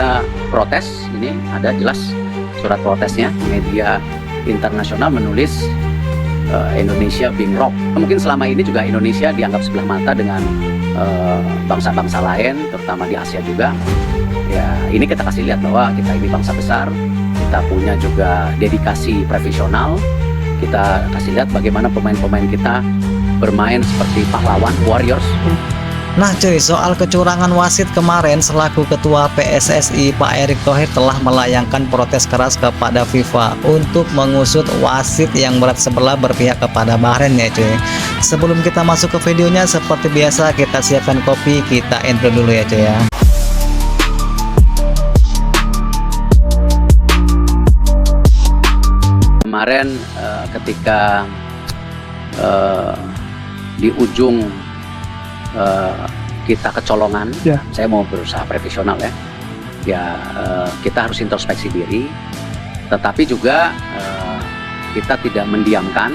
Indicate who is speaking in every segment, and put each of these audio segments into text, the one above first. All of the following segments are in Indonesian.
Speaker 1: kita protes, ini ada jelas surat protesnya. Media internasional menulis Indonesia being robbed. Mungkin selama ini juga Indonesia dianggap sebelah mata dengan bangsa-bangsa lain, terutama di Asia juga. Ya, ini kita kasih lihat bahwa kita ini bangsa besar, kita punya juga dedikasi profesional. Kita kasih lihat bagaimana pemain-pemain kita bermain seperti pahlawan, warriors.
Speaker 2: Nah cuy, soal kecurangan wasit kemarin, selaku Ketua PSSI Pak Erick Thohir telah melayangkan protes keras kepada FIFA untuk mengusut wasit yang berat sebelah berpihak kepada Bahrain ya cuy. Sebelum kita masuk ke videonya, seperti biasa kita siapkan kopi, kita intro dulu ya cuy ya.
Speaker 1: Kemarin ketika di ujung kita kecolongan, saya mau berusaha profesional ya, kita harus introspeksi diri, tetapi juga kita tidak mendiamkan,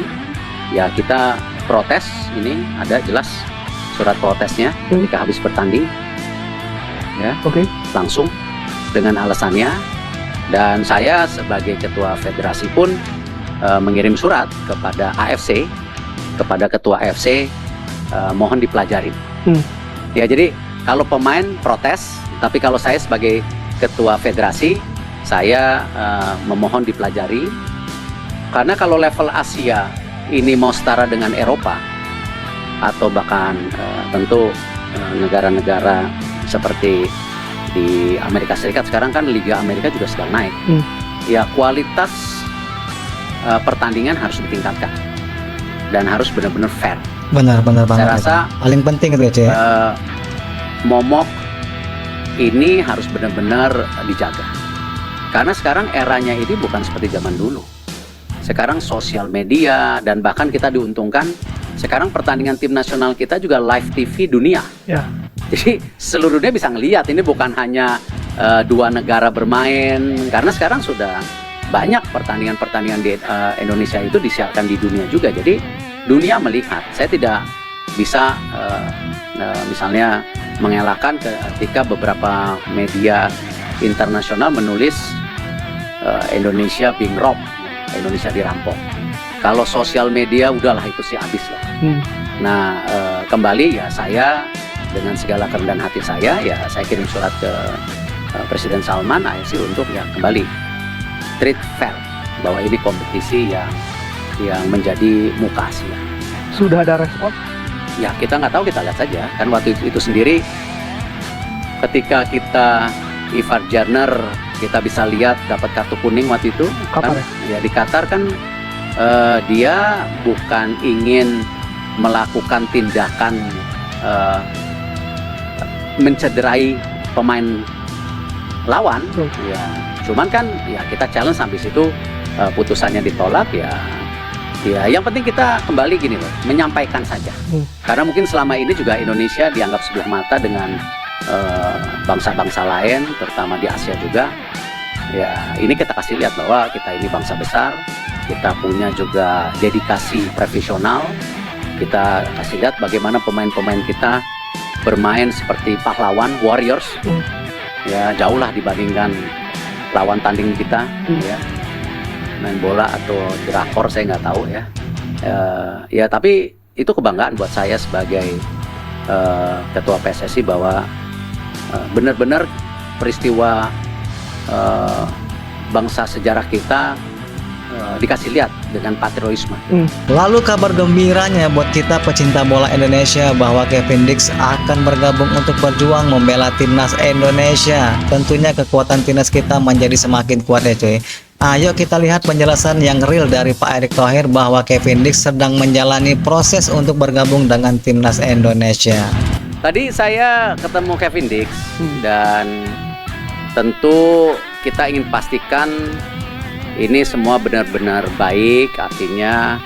Speaker 1: ya kita protes. Ini ada jelas surat protesnya ketika habis bertanding, ya, langsung dengan alasannya. Dan saya sebagai ketua federasi pun mengirim surat kepada AFC, kepada ketua AFC, mohon dipelajari. Ya, jadi kalau pemain protes, tapi kalau saya sebagai ketua federasi, saya memohon dipelajari. Karena kalau level Asia ini mau setara dengan Eropa, atau bahkan tentu negara-negara seperti di Amerika Serikat, sekarang kan Liga Amerika juga sedang naik. Ya, kualitas pertandingan harus ditingkatkan dan harus benar-benar fair.
Speaker 2: Benar banget.
Speaker 1: Saya rasa
Speaker 2: paling penting itu ya cuy.
Speaker 1: momok ini harus benar-benar dijaga. Karena sekarang eranya ini bukan seperti zaman dulu. Sekarang sosial media, dan bahkan kita diuntungkan sekarang pertandingan tim nasional kita juga live TV dunia. Jadi seluruh dunia bisa ngelihat, ini bukan hanya dua negara bermain, karena sekarang sudah banyak pertandingan-pertandingan di Indonesia itu disiarkan di dunia juga. Jadi dunia melihat. Saya tidak bisa misalnya mengelakkan ketika beberapa media internasional menulis Indonesia being robbed, Indonesia dirampok. Kalau sosial media udahlah, itu sih habis lah. Nah, kembali ya, saya dengan segala kerendahan hati saya, ya saya kirim surat ke Presiden Salman AFC untuk ya kembali treat fair, bahwa ini kompetisi yang menjadi muka Asia.
Speaker 3: Sudah ada respon?
Speaker 1: Ya, kita nggak tahu, kita lihat saja. Kan waktu itu sendiri ketika kita Ivar Jarner, kita bisa lihat dapat kartu kuning waktu itu.
Speaker 3: Kapan
Speaker 1: kan, ya di Qatar kan dia bukan ingin melakukan tindakan mencederai pemain lawan. Ya, cuman kan ya kita challenge sampai situ, putusannya ditolak ya. Ya, yang penting kita kembali gini loh, menyampaikan saja. Karena mungkin selama ini juga Indonesia dianggap sebelah mata dengan bangsa-bangsa lain, terutama di Asia juga. Ya, ini kita kasih lihat bahwa kita ini bangsa besar, kita punya juga dedikasi profesional. Kita kasih lihat bagaimana pemain-pemain kita bermain seperti pahlawan, warriors. Ya, jauh lah dibandingkan lawan tanding kita. Ya, main bola atau drakor saya nggak tahu ya. Ya, tapi itu kebanggaan buat saya sebagai ketua PSSI bahwa benar-benar peristiwa bangsa sejarah kita dikasih lihat dengan patriotisme.
Speaker 2: Lalu kabar gembiranya buat kita pecinta bola Indonesia bahwa Kevin Dix akan bergabung untuk berjuang membela timnas Indonesia. Tentunya kekuatan timnas kita menjadi semakin kuat ya cuy. Ayo kita lihat penjelasan yang real dari Pak Erick Thohir bahwa Kevin Dix sedang menjalani proses untuk bergabung dengan timnas Indonesia.
Speaker 1: Tadi saya ketemu Kevin Dix dan tentu kita ingin pastikan ini semua benar-benar baik, artinya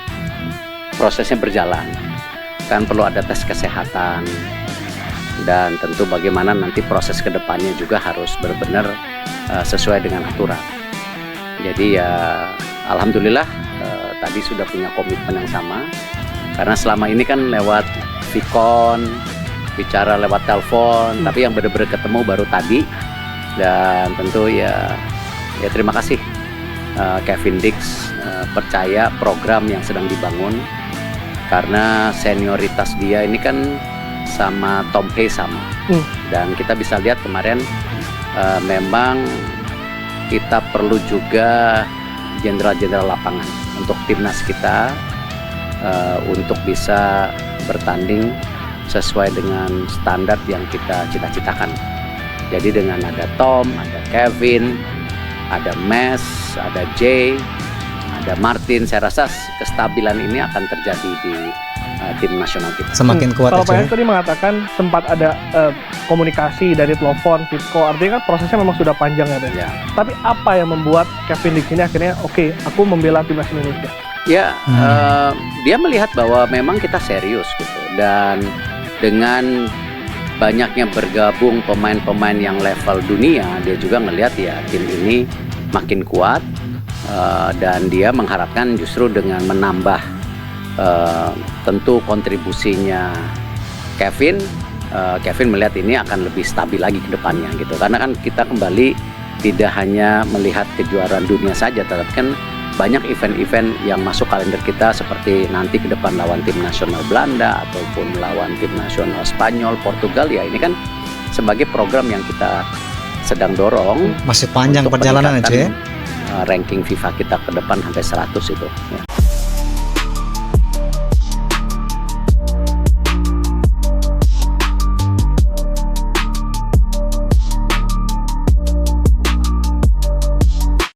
Speaker 1: prosesnya berjalan. Kan perlu ada tes kesehatan, dan tentu bagaimana nanti proses kedepannya juga harus benar-benar sesuai dengan aturan. Jadi ya alhamdulillah tadi sudah punya komitmen yang sama, karena selama ini kan lewat Vicon, bicara lewat telepon, tapi yang benar-benar ketemu baru tadi. Dan tentu ya terima kasih Kevin Dix percaya program yang sedang dibangun, karena senioritas dia ini kan sama Tom Hayes sama. Dan kita bisa lihat kemarin memang kita perlu juga jenderal-jenderal lapangan untuk timnas kita untuk bisa bertanding sesuai dengan standar yang kita cita-citakan. Jadi dengan ada Tom, ada Kevin, ada Mes, ada Jay, ada Martin, saya rasa kestabilan ini akan terjadi di tim nasional kita.
Speaker 2: Semakin kuat
Speaker 3: Kalau
Speaker 2: ya,
Speaker 3: Pak
Speaker 2: Coy.
Speaker 3: Yan tadi mengatakan sempat ada komunikasi dari telepon, video call, artinya kan prosesnya memang sudah panjang ya, Pak.
Speaker 1: Ya.
Speaker 3: Tapi apa yang membuat Kevin Dix ini akhirnya oke, aku membela timnas Indonesia?
Speaker 1: Ya, dia melihat bahwa memang kita serius gitu, dan dengan banyaknya bergabung pemain-pemain yang level dunia, dia juga ngelihat ya tim ini makin kuat, dan dia mengharapkan justru dengan menambah tentu kontribusinya Kevin melihat ini akan lebih stabil lagi ke depannya gitu, karena kan kita kembali tidak hanya melihat kejuaraan dunia saja, tetapi kan banyak event-event yang masuk kalender kita seperti nanti ke depan lawan tim nasional Belanda ataupun lawan tim nasional Spanyol, Portugal, ya ini kan sebagai program yang kita sedang dorong.
Speaker 2: Masih panjang
Speaker 1: untuk
Speaker 2: perjalanan ya, Coy.
Speaker 1: peningkatan, ranking FIFA kita ke depan sampai 100 itu. Ya.